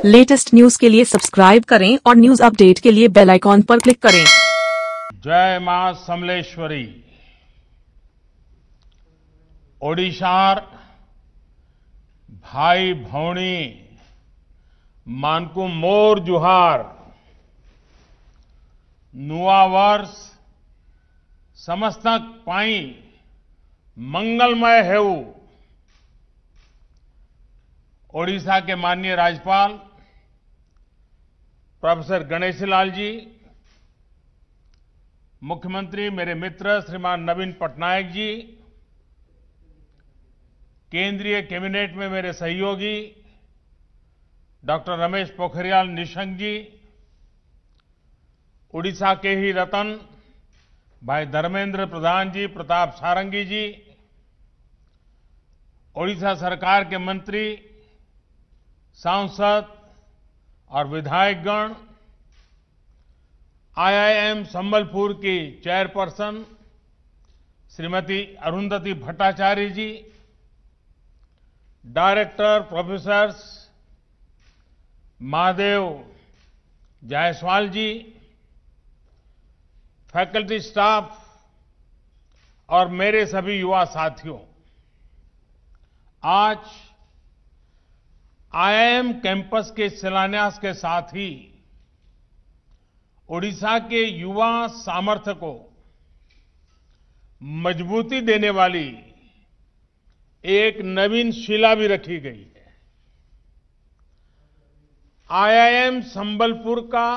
Latest news के लिए subscribe करें और न्यूज अपडेट के लिए बेल आइकॉन पर क्लिक करें। जय मां समलेश्वरी। ओडिशार भाई भौणी मानकु मोर जुहार। नुआ वर्ष समस्तक पाई मंगलमय हेउ। ओडिशा के माननीय राज्यपाल प्रोफेसर गणेशीलाल जी, मुख्यमंत्री मेरे मित्र श्रीमान नवीन पटनायक जी, केंद्रीय कैबिनेट में मेरे सहयोगी डॉक्टर रमेश पोखरियाल निशंक जी, उड़ीसा के ही रतन भाई धर्मेंद्र प्रधान जी, प्रताप सारंगी जी, ओडिशा सरकार के मंत्री, सांसद और विधायकगण, आईआईएम संबलपुर की चेयरपर्सन श्रीमती अरुंधति भट्टाचार्य जी, डायरेक्टर प्रोफेसर्स महादेव जायसवाल जी, फैकल्टी स्टाफ और मेरे सभी युवा साथियों, आज आईआईएम कैंपस के शिलान्यास के साथ ही ओडिशा के युवा सामर्थ्य को मजबूती देने वाली एक नवीन शिला भी रखी गई है। आईआईएम संबलपुर का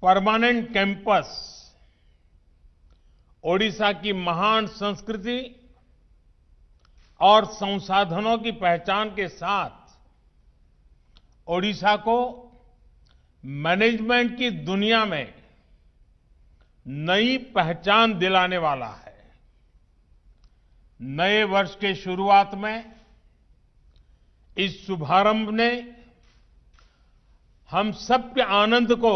परमानेंट कैंपस ओडिशा की महान संस्कृति और संसाधनों की पहचान के साथ ओडिशा को मैनेजमेंट की दुनिया में नई पहचान दिलाने वाला है। नए वर्ष के शुरुआत में इस शुभारंभ ने हम सबके आनंद को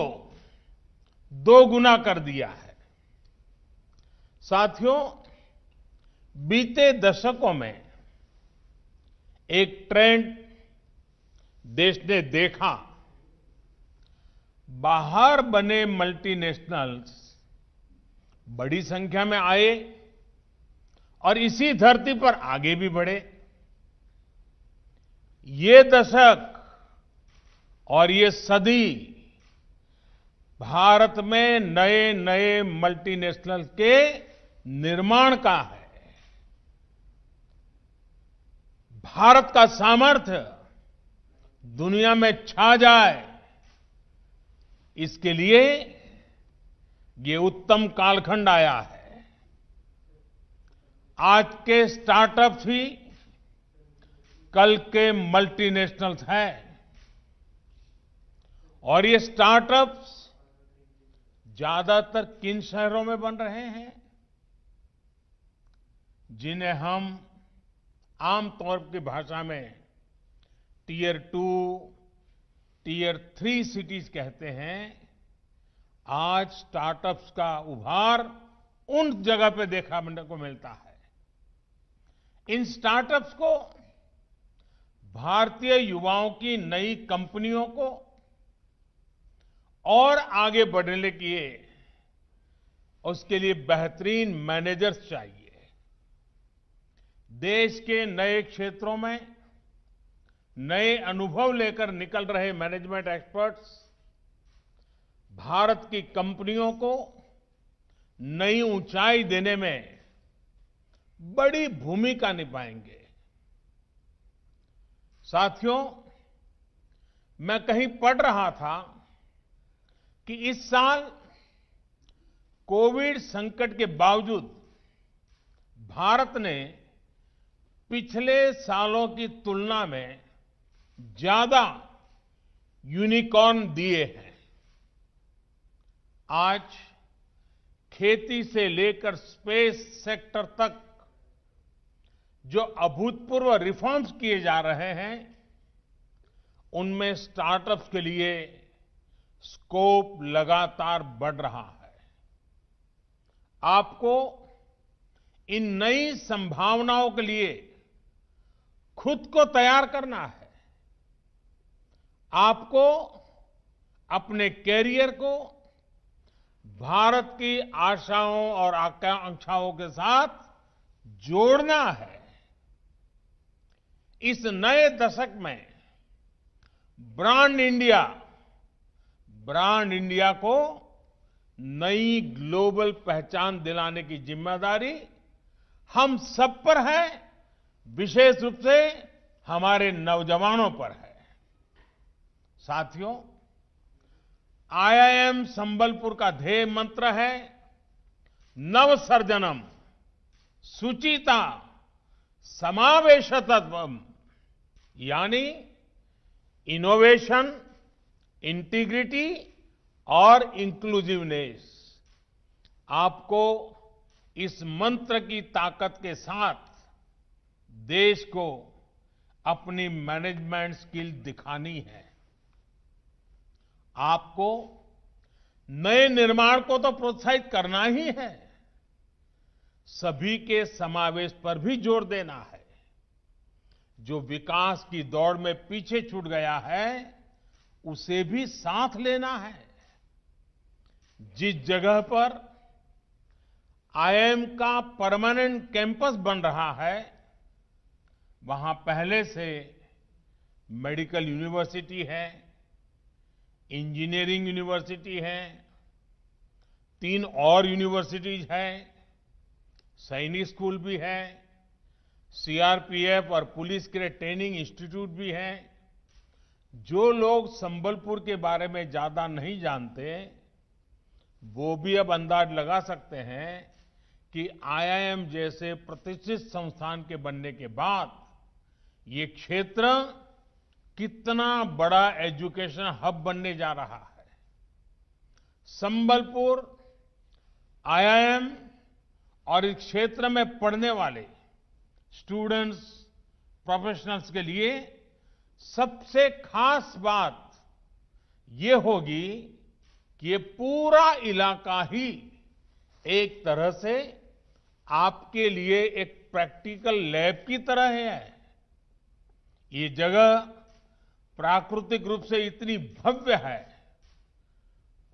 दोगुना कर दिया है। साथियों, बीते दशकों में एक ट्रेंड देश ने देखा। बाहर बने मल्टीनेशनल्स बड़ी संख्या में आए और इसी धरती पर आगे भी बढ़े। ये दशक और ये सदी भारत में नए नए मल्टीनेशनल के निर्माण का है। भारत का सामर्थ्य दुनिया में छा जाए, इसके लिए ये उत्तम कालखंड आया है। आज के स्टार्टअप्स भी कल के मल्टीनेशनल्स हैं और ये स्टार्टअप्स ज्यादातर किन शहरों में बन रहे हैं, जिन्हें हम आमतौर की भाषा में टियर 2, टियर 3 सिटीज कहते हैं। आज स्टार्टअप्स का उभार उन जगह पे देखने को मिलता है। इन स्टार्टअप्स को भारतीय युवाओं की नई कंपनियों को और आगे बढ़ने के लिए उसके लिए बेहतरीन मैनेजर्स चाहिए। देश के नए क्षेत्रों में नए अनुभव लेकर निकल रहे मैनेजमेंट एक्सपर्ट्स भारत की कंपनियों को नई ऊंचाई देने में बड़ी भूमिका निभाएंगे। साथियों, मैं कहीं पढ़ रहा था कि इस साल कोविड संकट के बावजूद भारत ने पिछले सालों की तुलना में ज्यादा यूनिकॉर्न दिए हैं। आज खेती से लेकर स्पेस सेक्टर तक जो अभूतपूर्व रिफॉर्म्स किए जा रहे हैं, उनमें स्टार्टअप्स के लिए स्कोप लगातार बढ़ रहा है। आपको इन नई संभावनाओं के लिए खुद को तैयार करना है। आपको अपने कैरियर को भारत की आशाओं और आकांक्षाओं के साथ जोड़ना है। इस नए दशक में ब्रांड इंडिया को नई ग्लोबल पहचान दिलाने की जिम्मेदारी हम सब पर है, विशेष रूप से हमारे नौजवानों पर है। साथियों, आईआईएम संबलपुर का ध्येय मंत्र है नवसर्जनम सुचिता समावेशतत्वम, यानी इनोवेशन, इंटीग्रिटी और इंक्लूसिवनेस। आपको इस मंत्र की ताकत के साथ देश को अपनी मैनेजमेंट स्किल दिखानी है। आपको नए निर्माण को तो प्रोत्साहित करना ही है, सभी के समावेश पर भी जोर देना है। जो विकास की दौड़ में पीछे छूट गया है, उसे भी साथ लेना है। जिस जगह पर आईआईएम का परमानेंट कैंपस बन रहा है, वहां पहले से मेडिकल यूनिवर्सिटी है, इंजीनियरिंग यूनिवर्सिटी है, 3 और यूनिवर्सिटीज है, सैनिक स्कूल भी है, सीआरपीएफ और पुलिस के लिए ट्रेनिंग इंस्टीट्यूट भी है। जो लोग संबलपुर के बारे में ज्यादा नहीं जानते, वो भी अब अंदाज लगा सकते हैं कि आईआईएम जैसे प्रतिष्ठित संस्थान के बनने के बाद ये क्षेत्र कितना बड़ा एजुकेशन हब बनने जा रहा है। संबलपुर आईआईएम और इस क्षेत्र में पढ़ने वाले स्टूडेंट्स, प्रोफेशनल्स के लिए सबसे खास बात ये होगी कि ये पूरा इलाका ही एक तरह से आपके लिए एक प्रैक्टिकल लैब की तरह है। ये जगह प्राकृतिक रूप से इतनी भव्य है।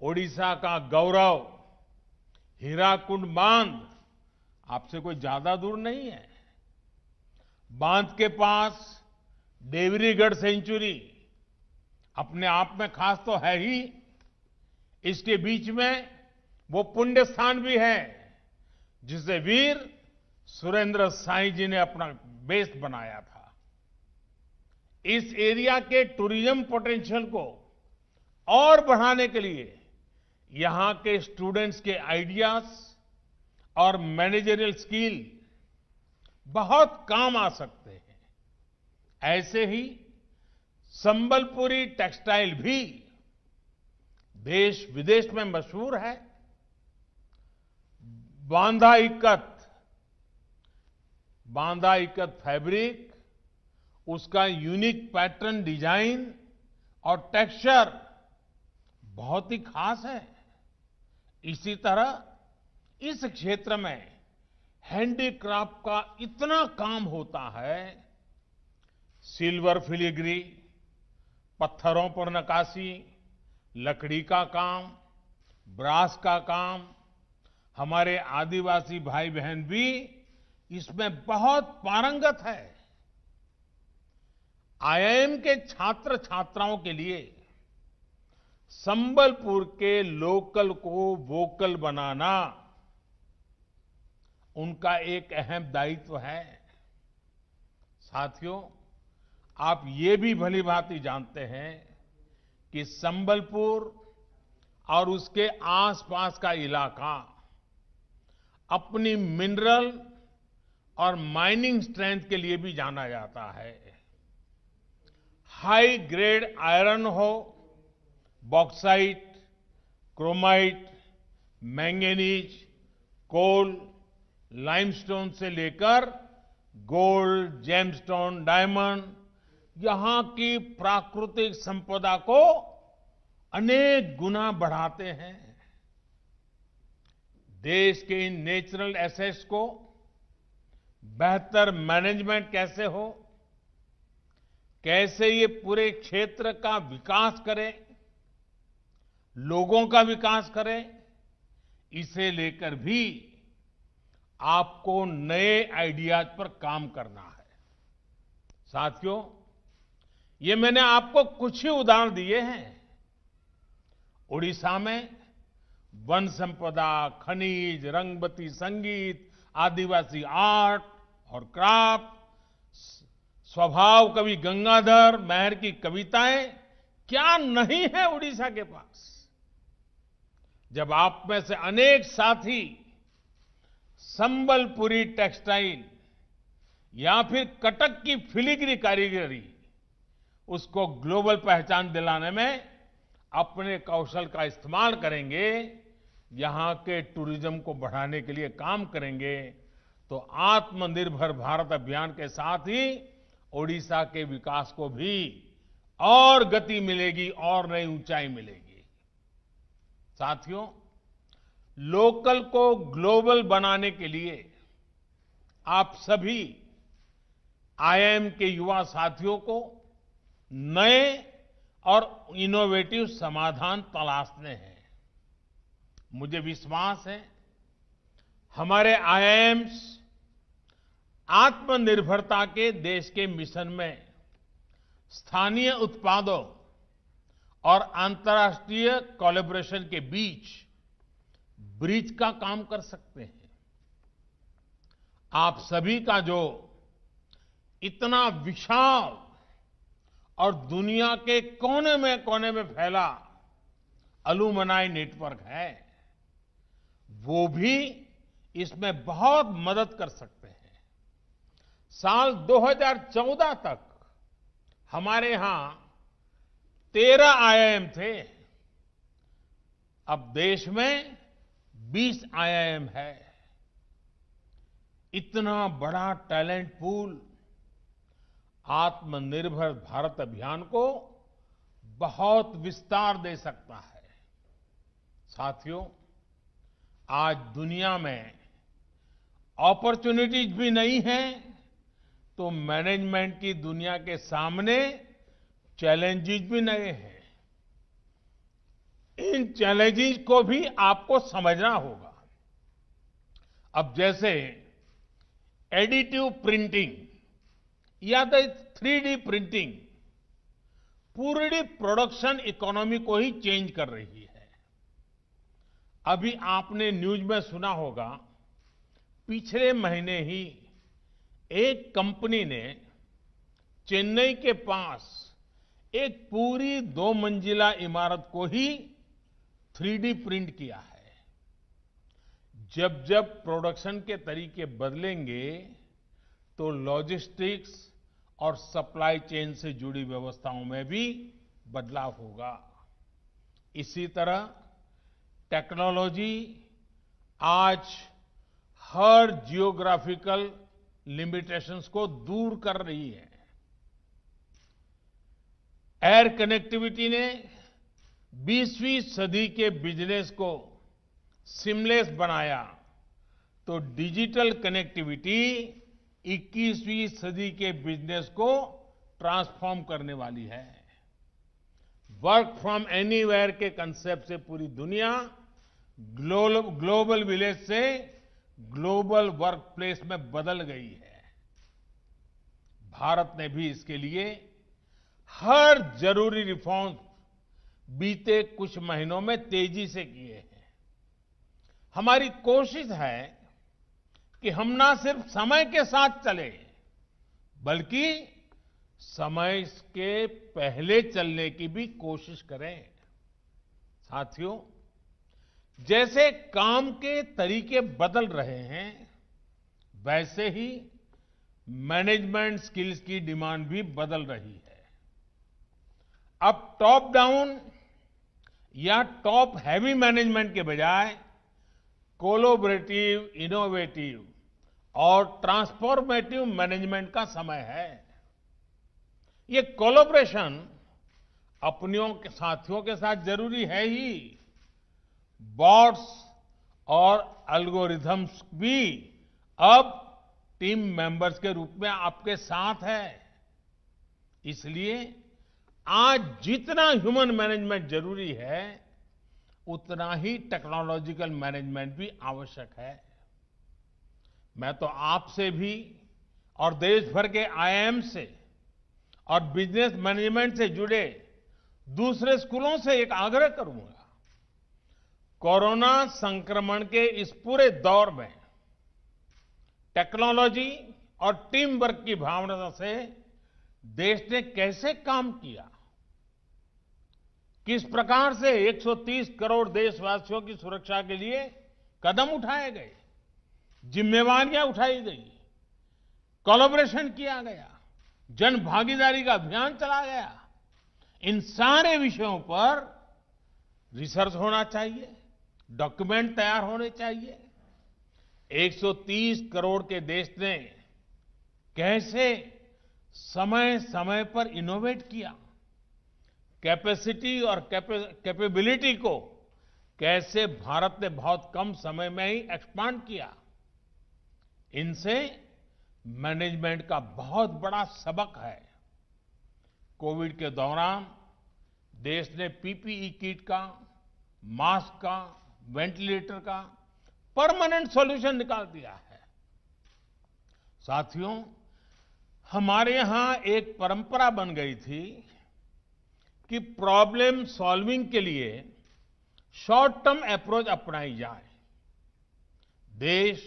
ओडिशा का गौरव हीराकुंड बांध आपसे कोई ज्यादा दूर नहीं है। बांध के पास देवरीगढ़ सेंचुरी अपने आप में खास तो है ही, इसके बीच में वो पुण्य स्थान भी है जिसे वीर सुरेंद्र साईं जी ने अपना बेस बनाया था। इस एरिया के टूरिज्म पोटेंशियल को और बढ़ाने के लिए यहां के स्टूडेंट्स के आइडियाज और मैनेजरियल स्किल बहुत काम आ सकते हैं। ऐसे ही संबलपुरी टेक्सटाइल भी देश विदेश में मशहूर है। बांधा इक्कत फैब्रिक, उसका यूनिक पैटर्न डिजाइन और टेक्सचर बहुत ही खास है। इसी तरह इस क्षेत्र में हैंडीक्राफ्ट का इतना काम होता है। सिल्वर फिलीग्री, पत्थरों पर नक्काशी, लकड़ी का काम, ब्रास का काम, हमारे आदिवासी भाई बहन भी इसमें बहुत पारंगत है। आईआईएम के छात्र छात्राओं के लिए संबलपुर के लोकल को वोकल बनाना उनका एक अहम दायित्व है। साथियों, आप ये भी भलीभांति जानते हैं कि संबलपुर और उसके आसपास का इलाका अपनी मिनरल और माइनिंग स्ट्रेंथ के लिए भी जाना जाता है। हाई ग्रेड आयरन हो, बॉक्साइट, क्रोमाइट, मैंगनीज, कोल, लाइमस्टोन से लेकर गोल्ड, जेमस्टोन, डायमंड, यहां की प्राकृतिक संपदा को अनेक गुना बढ़ाते हैं। देश के इन नेचुरल एसेट्स को बेहतर मैनेजमेंट कैसे हो, कैसे ये पूरे क्षेत्र का विकास करें, लोगों का विकास करें, इसे लेकर भी आपको नए आइडियाज पर काम करना है। साथियों, ये मैंने आपको कुछ ही उदाहरण दिए हैं। उड़ीसा में वन संपदा, खनिज, रंगबती संगीत, आदिवासी आर्ट और क्राफ्ट, स्वभाव कवि गंगाधर मेहर की कविताएं, क्या नहीं है उड़ीसा के पास। जब आप में से अनेक साथी संबलपुरी टेक्सटाइल या फिर कटक की फिलीग्री कारीगरी, उसको ग्लोबल पहचान दिलाने में अपने कौशल का इस्तेमाल करेंगे, यहां के टूरिज्म को बढ़ाने के लिए काम करेंगे, तो आत्मनिर्भर भारत अभियान के साथ ही ओडिशा के विकास को भी और गति मिलेगी और नई ऊंचाई मिलेगी। साथियों, लोकल को ग्लोबल बनाने के लिए आप सभी आईआईएम के युवा साथियों को नए और इनोवेटिव समाधान तलाशने हैं। मुझे विश्वास है हमारे आईआईएम्स आत्मनिर्भरता के देश के मिशन में स्थानीय उत्पादों और अंतर्राष्ट्रीय कोलैबोरेशन के बीच ब्रिज का काम कर सकते हैं। आप सभी का जो इतना विशाल और दुनिया के कोने में फैला अलुमनाई नेटवर्क है, वो भी इसमें बहुत मदद कर सकते हैं। साल 2014 तक हमारे यहां 13 आईआईएम थे, अब देश में 20 आईआईएम है। इतना बड़ा टैलेंट पूल आत्मनिर्भर भारत अभियान को बहुत विस्तार दे सकता है। साथियों, आज दुनिया में अपॉर्चुनिटीज भी नहीं है, तो मैनेजमेंट की दुनिया के सामने चैलेंजेस भी नए हैं। इन चैलेंजेस को भी आपको समझना होगा। अब जैसे एडिटिव प्रिंटिंग या तो 3D प्रिंटिंग पूरी प्रोडक्शन इकोनॉमी को ही चेंज कर रही है। अभी आपने न्यूज में सुना होगा, पिछले महीने ही एक कंपनी ने चेन्नई के पास एक पूरी 2 मंजिला इमारत को ही 3D प्रिंट किया है। जब जब प्रोडक्शन के तरीके बदलेंगे तो लॉजिस्टिक्स और सप्लाई चेन से जुड़ी व्यवस्थाओं में भी बदलाव होगा। इसी तरह टेक्नोलॉजी आज हर जियोग्राफिकल लिमिटेशंस को दूर कर रही है। एयर कनेक्टिविटी ने 20वीं सदी के बिजनेस को सीमलेस बनाया, तो डिजिटल कनेक्टिविटी 21वीं सदी के बिजनेस को ट्रांसफॉर्म करने वाली है। वर्क फ्रॉम एनीवेयर के कंसेप्ट से पूरी दुनिया ग्लोबल विलेज से ग्लोबल वर्क प्लेस में बदल गई है। भारत ने भी इसके लिए हर जरूरी रिफॉर्म्स बीते कुछ महीनों में तेजी से किए हैं। हमारी कोशिश है कि हम ना सिर्फ समय के साथ चले, बल्कि समय के पहले चलने की भी कोशिश करें। साथियों, जैसे काम के तरीके बदल रहे हैं, वैसे ही मैनेजमेंट स्किल्स की डिमांड भी बदल रही है। अब टॉप डाउन या टॉप हैवी मैनेजमेंट के बजाय कोलैबोरेटिव, इनोवेटिव और ट्रांसफॉर्मेटिव मैनेजमेंट का समय है। ये कोलैबोरेशन अपनियों के साथियों के साथ जरूरी है ही, बॉट्स और एल्गोरिथम्स भी अब टीम मेंबर्स के रूप में आपके साथ है। इसलिए आज जितना ह्यूमन मैनेजमेंट जरूरी है, उतना ही टेक्नोलॉजिकल मैनेजमेंट भी आवश्यक है। मैं तो आपसे भी और देश भर के आईआईएम से और बिजनेस मैनेजमेंट से जुड़े दूसरे स्कूलों से एक आग्रह करूंगा। कोरोना संक्रमण के इस पूरे दौर में टेक्नोलॉजी और टीम वर्क की भावना से देश ने कैसे काम किया, किस प्रकार से 130 करोड़ देशवासियों की सुरक्षा के लिए कदम उठाए गए, जिम्मेवारियां उठाई गई, कोलैबोरेशन किया गया, जन भागीदारी का अभियान चला गया, इन सारे विषयों पर रिसर्च होना चाहिए, डॉक्यूमेंट तैयार होने चाहिए। 130 करोड़ के देश ने कैसे समय समय पर इनोवेट किया, कैपेसिटी और कैपेबिलिटी को कैसे भारत ने बहुत कम समय में ही एक्सपांड किया, इनसे मैनेजमेंट का बहुत बड़ा सबक है। कोविड के दौरान देश ने पीपीई किट का, मास्क का, वेंटिलेटर का परमानेंट सॉल्यूशन निकाल दिया है। साथियों, हमारे यहां एक परंपरा बन गई थी कि प्रॉब्लम सॉल्विंग के लिए शॉर्ट टर्म अप्रोच अपनाई जाए। देश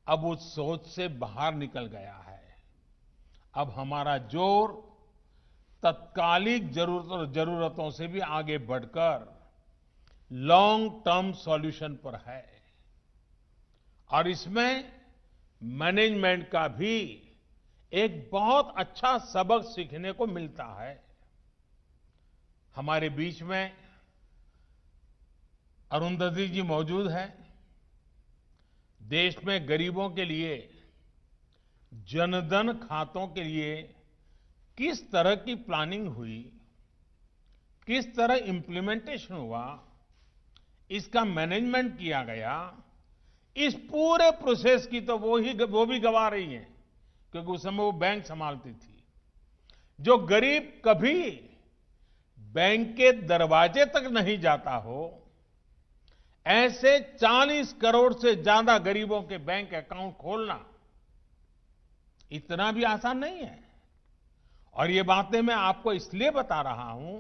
अब उस सोच से बाहर निकल गया है। अब हमारा जोर तत्कालिक जरूरतों से भी आगे बढ़कर लॉन्ग टर्म सॉल्यूशन पर है, और इसमें मैनेजमेंट का भी एक बहुत अच्छा सबक सीखने को मिलता है। हमारे बीच में अरुंधति जी मौजूद है। देश में गरीबों के लिए जनधन खातों के लिए किस तरह की प्लानिंग हुई, किस तरह इंप्लीमेंटेशन हुआ, इसका मैनेजमेंट किया गया, इस पूरे प्रोसेस की तो वो भी गवा रही हैं, क्योंकि उस समय वो बैंक संभालती थी। जो गरीब कभी बैंक के दरवाजे तक नहीं जाता हो, ऐसे 40 करोड़ से ज्यादा गरीबों के बैंक अकाउंट खोलना इतना भी आसान नहीं है। और ये बातें मैं आपको इसलिए बता रहा हूं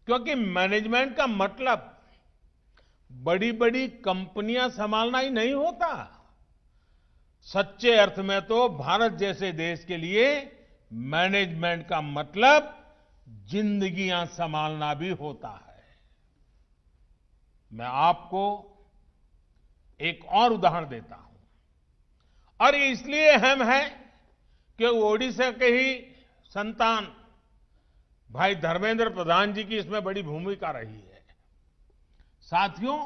क्योंकि मैनेजमेंट का मतलब बड़ी बड़ी कंपनियां संभालना ही नहीं होता। सच्चे अर्थ में तो भारत जैसे देश के लिए मैनेजमेंट का मतलब जिंदगियां संभालना भी होता है। मैं आपको एक और उदाहरण देता हूं, और ये इसलिए अहम है कि ओडिशा के ही संतान भाई धर्मेंद्र प्रधान जी की इसमें बड़ी भूमिका रही है। साथियों,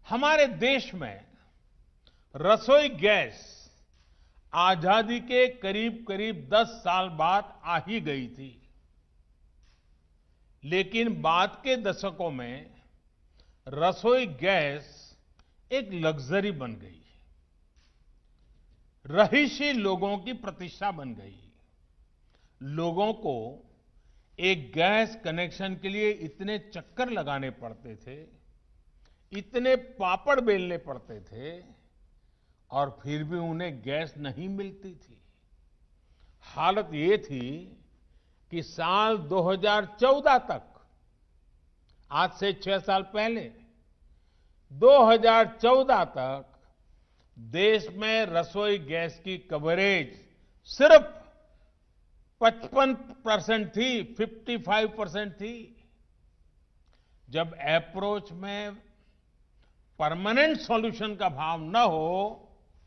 हमारे देश में रसोई गैस आजादी के करीब करीब 10 साल बाद आ ही गई थी, लेकिन बाद के दशकों में रसोई गैस एक लग्जरी बन गई, रहीशी लोगों की प्रतिष्ठा बन गई। लोगों को एक गैस कनेक्शन के लिए इतने चक्कर लगाने पड़ते थे, इतने पापड़ बेलने पड़ते थे, और फिर भी उन्हें गैस नहीं मिलती थी। हालत ये थी कि साल 2014 तक, आज से 6 साल पहले 2014 तक देश में रसोई गैस की कवरेज सिर्फ 55% थी, 55% थी। जब अप्रोच में परमानेंट सॉल्यूशन का भाव न हो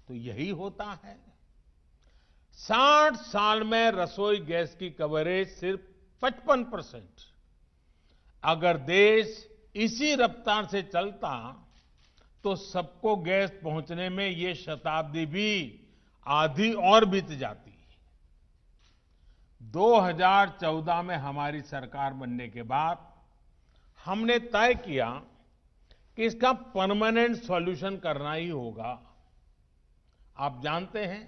तो यही होता है। 60 साल में रसोई गैस की कवरेज सिर्फ 55%। अगर देश इसी रफ्तार से चलता तो सबको गैस पहुंचने में ये शताब्दी भी आधी और बीत जाती। 2014 में हमारी सरकार बनने के बाद हमने तय किया कि इसका परमानेंट सॉल्यूशन करना ही होगा। आप जानते हैं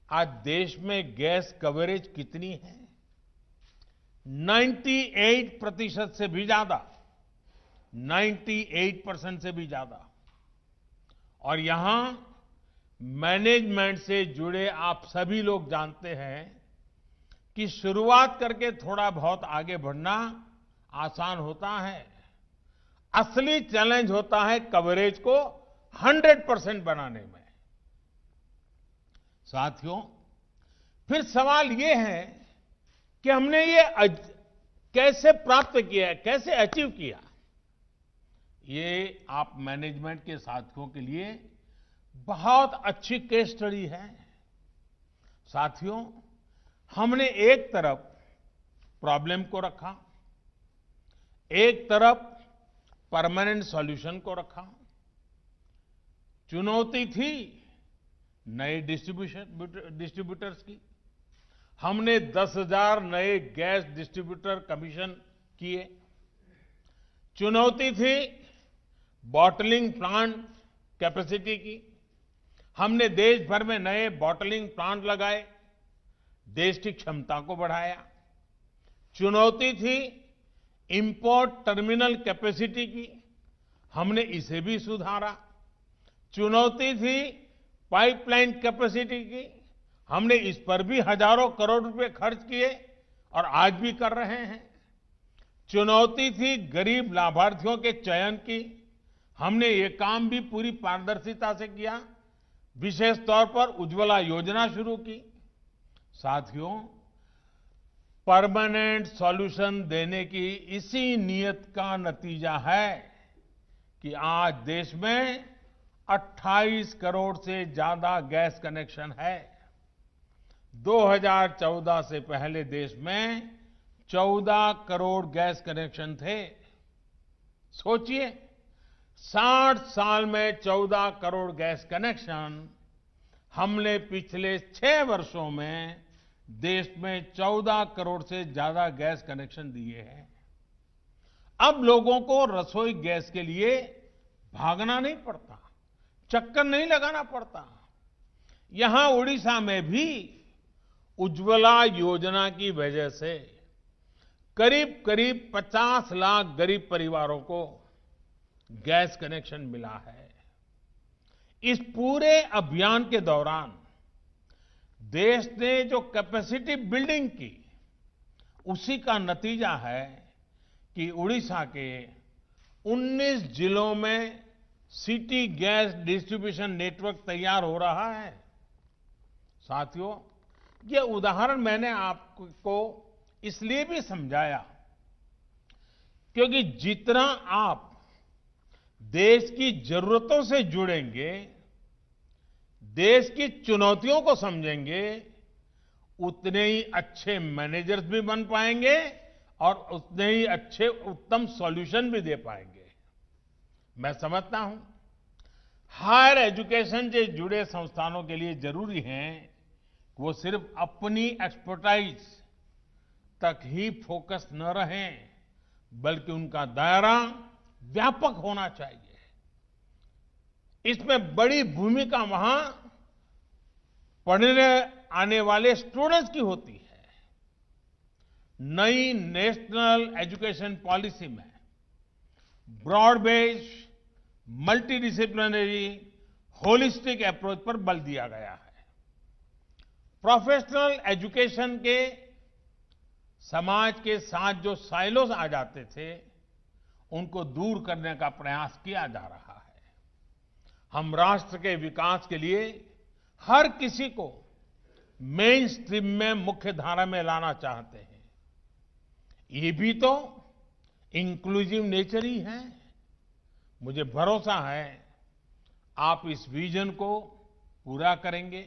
आज देश में गैस कवरेज कितनी है? 98% से भी ज्यादा, 98% से भी ज्यादा। और यहां मैनेजमेंट से जुड़े आप सभी लोग जानते हैं कि शुरुआत करके थोड़ा बहुत आगे बढ़ना आसान होता है, असली चैलेंज होता है कवरेज को 100% बनाने में। साथियों, फिर सवाल ये है कि हमने ये कैसे प्राप्त किया, कैसे अचीव किया। ये आप मैनेजमेंट के साथियों के लिए बहुत अच्छी केस स्टडी है। साथियों, हमने एक तरफ प्रॉब्लम को रखा, एक तरफ परमानेंट सॉल्यूशन को रखा। चुनौती थी नए डिस्ट्रीब्यूटर्स की। हमने 10,000 नए गैस डिस्ट्रीब्यूटर कमीशन किए। चुनौती थी बॉटलिंग प्लांट कैपेसिटी की। हमने देश भर में नए बॉटलिंग प्लांट लगाए, देश की क्षमता को बढ़ाया। चुनौती थी इंपोर्ट टर्मिनल कैपेसिटी की। हमने इसे भी सुधारा। चुनौती थी पाइपलाइन कैपेसिटी की। हमने इस पर भी हजारों करोड़ रुपए खर्च किए और आज भी कर रहे हैं। चुनौती थी गरीब लाभार्थियों के चयन की। हमने ये काम भी पूरी पारदर्शिता से किया, विशेष तौर पर उज्ज्वला योजना शुरू की। साथियों, परमानेंट सॉल्यूशन देने की इसी नीयत का नतीजा है कि आज देश में 28 करोड़ से ज्यादा गैस कनेक्शन है। 2014 से पहले देश में 14 करोड़ गैस कनेक्शन थे। सोचिए, 60 साल में 14 करोड़ गैस कनेक्शन। हमने पिछले 6 वर्षों में देश में 14 करोड़ से ज्यादा गैस कनेक्शन दिए हैं। अब लोगों को रसोई गैस के लिए भागना नहीं पड़ता, चक्कर नहीं लगाना पड़ता। यहां उड़ीसा में भी उज्ज्वला योजना की वजह से करीब करीब 50 लाख गरीब परिवारों को गैस कनेक्शन मिला है। इस पूरे अभियान के दौरान देश ने जो कैपेसिटी बिल्डिंग की, उसी का नतीजा है कि उड़ीसा के 19 जिलों में सिटी गैस डिस्ट्रीब्यूशन नेटवर्क तैयार हो रहा है। साथियों, ये उदाहरण मैंने आपको इसलिए भी समझाया क्योंकि जितना आप देश की जरूरतों से जुड़ेंगे, देश की चुनौतियों को समझेंगे, उतने ही अच्छे मैनेजर्स भी बन पाएंगे और उतने ही अच्छे उत्तम सॉल्यूशन भी दे पाएंगे। मैं समझता हूं हायर एजुकेशन से जुड़े संस्थानों के लिए जरूरी है कि वो सिर्फ अपनी एक्सपर्टाइज तक ही फोकस न रहें, बल्कि उनका दायरा व्यापक होना चाहिए। इसमें बड़ी भूमिका वहां पढ़ने आने वाले स्टूडेंट्स की होती है। नई नेशनल एजुकेशन पॉलिसी में broad based, multidisciplinary, holistic approach पर बल दिया गया है। प्रोफेशनल एजुकेशन के समाज के साथ जो साइलोस आ जाते थे, उनको दूर करने का प्रयास किया जा रहा है। हम राष्ट्र के विकास के लिए हर किसी को मेन स्ट्रीम में, मुख्य धारा में लाना चाहते हैं। ये भी तो इंक्लूसिव नेचर ही है। मुझे भरोसा है आप इस विजन को पूरा करेंगे।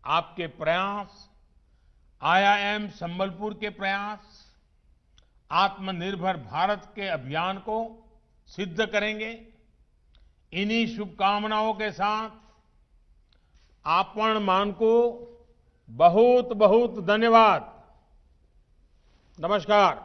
आपके प्रयास, IIM संबलपुर के प्रयास आत्मनिर्भर भारत के अभियान को सिद्ध करेंगे। इन्हीं शुभकामनाओं के साथ आपण मान को बहुत बहुत धन्यवाद। नमस्कार।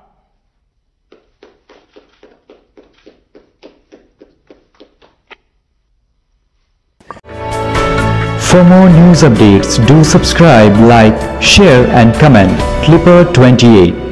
For more news updates, do subscribe, like, share and comment. Clipper 28.